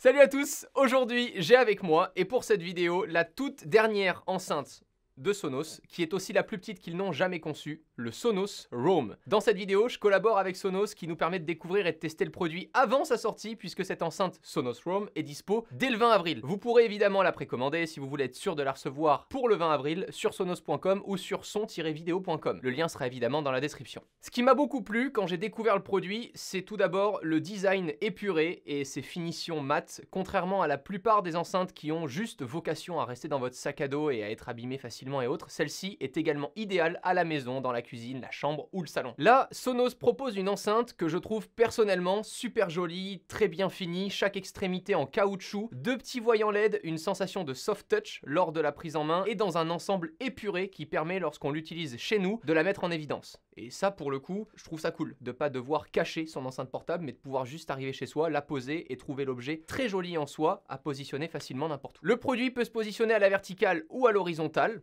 Salut à tous, aujourd'hui j'ai avec moi, et pour cette vidéo, la toute dernière enceinte de Sonos, qui est aussi la plus petite qu'ils n'ont jamais conçue, le Sonos Roam. Dans cette vidéo, je collabore avec Sonos qui nous permet de découvrir et de tester le produit avant sa sortie, puisque cette enceinte Sonos Roam est dispo dès le 20 avril. Vous pourrez évidemment la précommander si vous voulez être sûr de la recevoir pour le 20 avril sur sonos.com ou sur son-video.com. Le lien sera évidemment dans la description. Ce qui m'a beaucoup plu quand j'ai découvert le produit, c'est tout d'abord le design épuré et ses finitions mates, contrairement à la plupart des enceintes qui ont juste vocation à rester dans votre sac à dos et à être abîmées facilement et autres. Celle-ci est également idéale à la maison, dans la cuisine, la chambre ou le salon. Là, Sonos propose une enceinte que je trouve personnellement super jolie, très bien finie, chaque extrémité en caoutchouc, deux petits voyants LED, une sensation de soft touch lors de la prise en main et dans un ensemble épuré qui permet, lorsqu'on l'utilise chez nous, de la mettre en évidence. Et ça, pour le coup, je trouve ça cool, de pas devoir cacher son enceinte portable, mais de pouvoir juste arriver chez soi, la poser et trouver l'objet très joli en soi, à positionner facilement n'importe où. Le produit peut se positionner à la verticale ou à l'horizontale.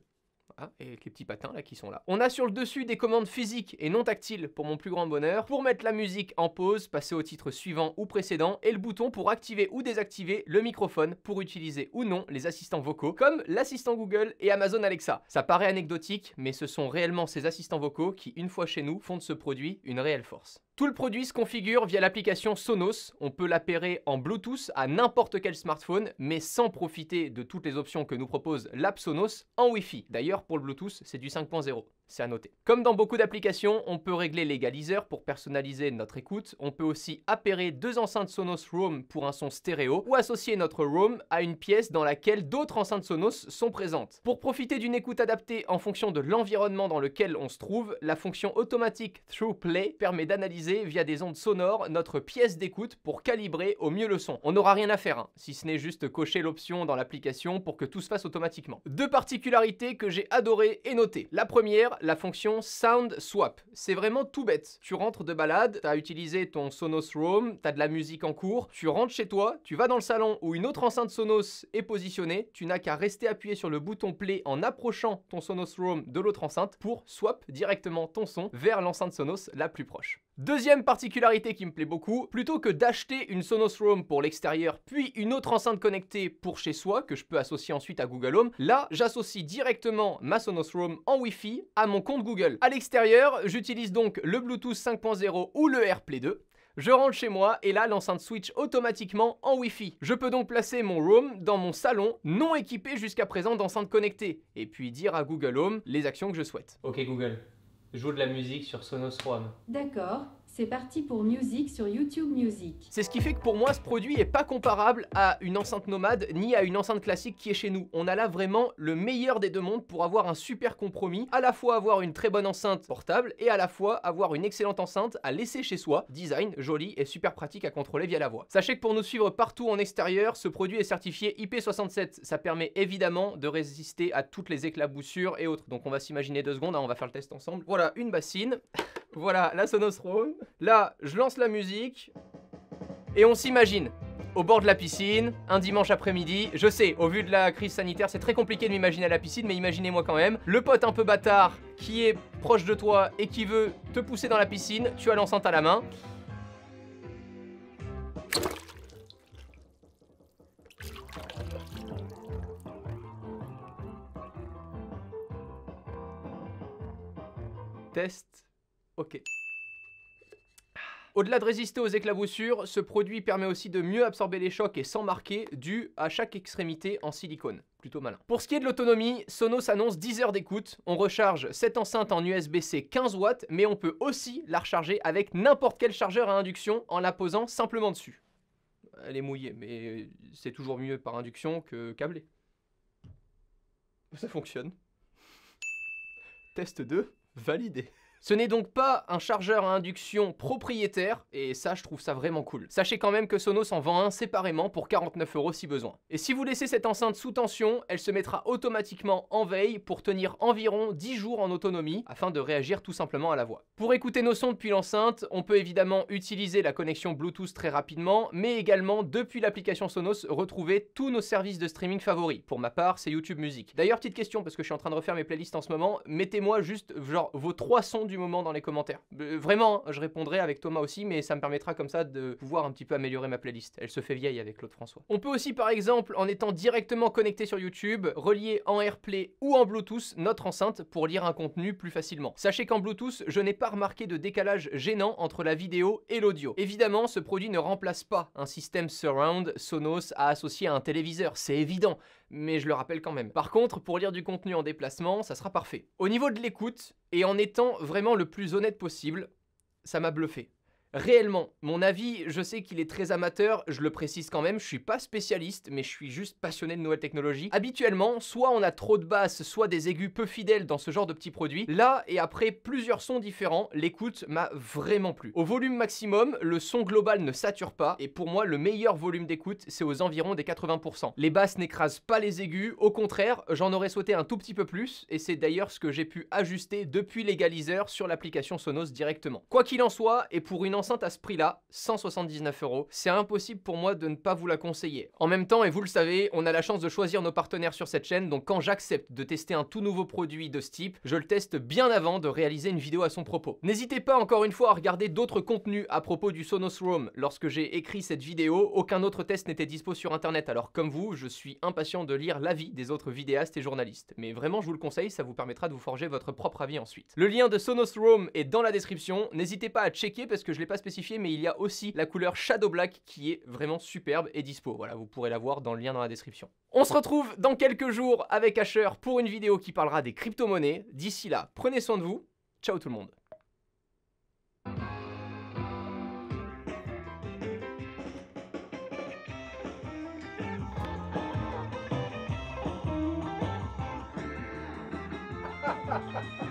Ah, et avec les petits patins là qui sont là. On a sur le dessus des commandes physiques et non tactiles pour mon plus grand bonheur, pour mettre la musique en pause, passer au titre suivant ou précédent, et le bouton pour activer ou désactiver le microphone pour utiliser ou non les assistants vocaux, comme l'assistant Google et Amazon Alexa. Ça paraît anecdotique, mais ce sont réellement ces assistants vocaux qui, une fois chez nous, font de ce produit une réelle force. Tout le produit se configure via l'application Sonos. On peut l'appairer en Bluetooth à n'importe quel smartphone, mais sans profiter de toutes les options que nous propose l'app Sonos en Wi-Fi. D'ailleurs, pour le Bluetooth, c'est du 5.0. C'est à noter. Comme dans beaucoup d'applications, on peut régler l'égaliseur pour personnaliser notre écoute. On peut aussi appairer deux enceintes Sonos Roam pour un son stéréo ou associer notre Roam à une pièce dans laquelle d'autres enceintes Sonos sont présentes. Pour profiter d'une écoute adaptée en fonction de l'environnement dans lequel on se trouve, la fonction automatique Through Play permet d'analyser via des ondes sonores notre pièce d'écoute pour calibrer au mieux le son. On n'aura rien à faire, hein, si ce n'est juste cocher l'option dans l'application pour que tout se fasse automatiquement. Deux particularités que j'ai adorées et notées. La première, la fonction Sound Swap. C'est vraiment tout bête. Tu rentres de balade, tu as utilisé ton Sonos Roam, tu as de la musique en cours, tu rentres chez toi, tu vas dans le salon où une autre enceinte Sonos est positionnée, tu n'as qu'à rester appuyé sur le bouton play en approchant ton Sonos Roam de l'autre enceinte pour swap directement ton son vers l'enceinte Sonos la plus proche. Deuxième particularité qui me plaît beaucoup, plutôt que d'acheter une Sonos Roam pour l'extérieur puis une autre enceinte connectée pour chez soi que je peux associer ensuite à Google Home, là j'associe directement ma Sonos Roam en Wi-Fi à mon compte Google. À l'extérieur, j'utilise donc le Bluetooth 5.0 ou le AirPlay 2. Je rentre chez moi et là l'enceinte switch automatiquement en Wi-Fi. Je peux donc placer mon Roam dans mon salon non équipé jusqu'à présent d'enceinte connectée et puis dire à Google Home les actions que je souhaite. Ok Google, joue de la musique sur Sonos Roam. D'accord, c'est parti pour Music sur YouTube Music. C'est ce qui fait que pour moi ce produit est pas comparable à une enceinte nomade ni à une enceinte classique qui est chez nous. On a là vraiment le meilleur des deux mondes pour avoir un super compromis, à la fois avoir une très bonne enceinte portable et à la fois avoir une excellente enceinte à laisser chez soi, design joli et super pratique à contrôler via la voix. Sachez que pour nous suivre partout en extérieur, ce produit est certifié IP67. Ça permet évidemment de résister à toutes les éclaboussures et autres. Donc on va s'imaginer 2 secondes, hein, on va faire le test ensemble. Voilà une bassine. Voilà la Sonos Roam. Là, je lance la musique et on s'imagine au bord de la piscine, un dimanche après-midi. Je sais, au vu de la crise sanitaire, c'est très compliqué de m'imaginer à la piscine, mais imaginez-moi quand même. Le pote un peu bâtard qui est proche de toi et qui veut te pousser dans la piscine, tu as l'enceinte à la main. Test. Ok. Au-delà de résister aux éclaboussures, ce produit permet aussi de mieux absorber les chocs et sans marquer, dû à chaque extrémité en silicone. Plutôt malin. Pour ce qui est de l'autonomie, Sonos annonce 10 heures d'écoute. On recharge cette enceinte en USB-C 15 watts, mais on peut aussi la recharger avec n'importe quel chargeur à induction en la posant simplement dessus. Elle est mouillée, mais c'est toujours mieux par induction que câblé. Ça fonctionne. Test 2, validé. Ce n'est donc pas un chargeur à induction propriétaire, et ça je trouve ça vraiment cool. Sachez quand même que Sonos en vend un séparément pour 49 € si besoin. Et si vous laissez cette enceinte sous tension, elle se mettra automatiquement en veille pour tenir environ 10 jours en autonomie, afin de réagir tout simplement à la voix. Pour écouter nos sons depuis l'enceinte, on peut évidemment utiliser la connexion Bluetooth très rapidement, mais également depuis l'application Sonos, retrouver tous nos services de streaming favoris. Pour ma part, c'est YouTube Music. D'ailleurs, petite question, parce que je suis en train de refaire mes playlists en ce moment, mettez-moi juste genre vos 3 sons du du moment dans les commentaires. Vraiment, je répondrai avec Thomas aussi, mais ça me permettra comme ça de pouvoir un petit peu améliorer ma playlist. Elle se fait vieille avec Claude François. On peut aussi par exemple, en étant directement connecté sur YouTube, relier en AirPlay ou en Bluetooth notre enceinte pour lire un contenu plus facilement. Sachez qu'en Bluetooth, je n'ai pas remarqué de décalage gênant entre la vidéo et l'audio. Évidemment, ce produit ne remplace pas un système surround Sonos à associer à un téléviseur, c'est évident, mais je le rappelle quand même. Par contre, pour lire du contenu en déplacement, ça sera parfait. Au niveau de l'écoute, et en étant vraiment le plus honnête possible, ça m'a bluffé. Réellement, mon avis, je sais qu'il est très amateur, je le précise quand même, je suis pas spécialiste, mais je suis juste passionné de nouvelles technologies. Habituellement, soit on a trop de basses, soit des aigus peu fidèles dans ce genre de petits produits. Là, et après plusieurs sons différents, l'écoute m'a vraiment plu. Au volume maximum, le son global ne sature pas, et pour moi, le meilleur volume d'écoute, c'est aux environs des 80%. Les basses n'écrasent pas les aigus, au contraire, j'en aurais souhaité un tout petit peu plus, et c'est d'ailleurs ce que j'ai pu ajuster depuis l'égaliseur sur l'application Sonos directement. Quoi qu'il en soit, et pour une enceinte à ce prix-là, 179 €, c'est impossible pour moi de ne pas vous la conseiller. En même temps, et vous le savez, on a la chance de choisir nos partenaires sur cette chaîne, donc quand j'accepte de tester un tout nouveau produit de ce type, je le teste bien avant de réaliser une vidéo à son propos. N'hésitez pas encore une fois à regarder d'autres contenus à propos du Sonos Roam. Lorsque j'ai écrit cette vidéo, aucun autre test n'était dispo sur internet, alors comme vous, je suis impatient de lire l'avis des autres vidéastes et journalistes. Mais vraiment, je vous le conseille, ça vous permettra de vous forger votre propre avis ensuite. Le lien de Sonos Roam est dans la description, n'hésitez pas à checker parce que je l'ai pas spécifié, mais il y a aussi la couleur Shadow Black qui est vraiment superbe et dispo. Voilà, vous pourrez la voir dans le lien dans la description. On se retrouve dans quelques jours avec Asher pour une vidéo qui parlera des crypto-monnaies. D'ici là, prenez soin de vous. Ciao tout le monde. Ha ha ha!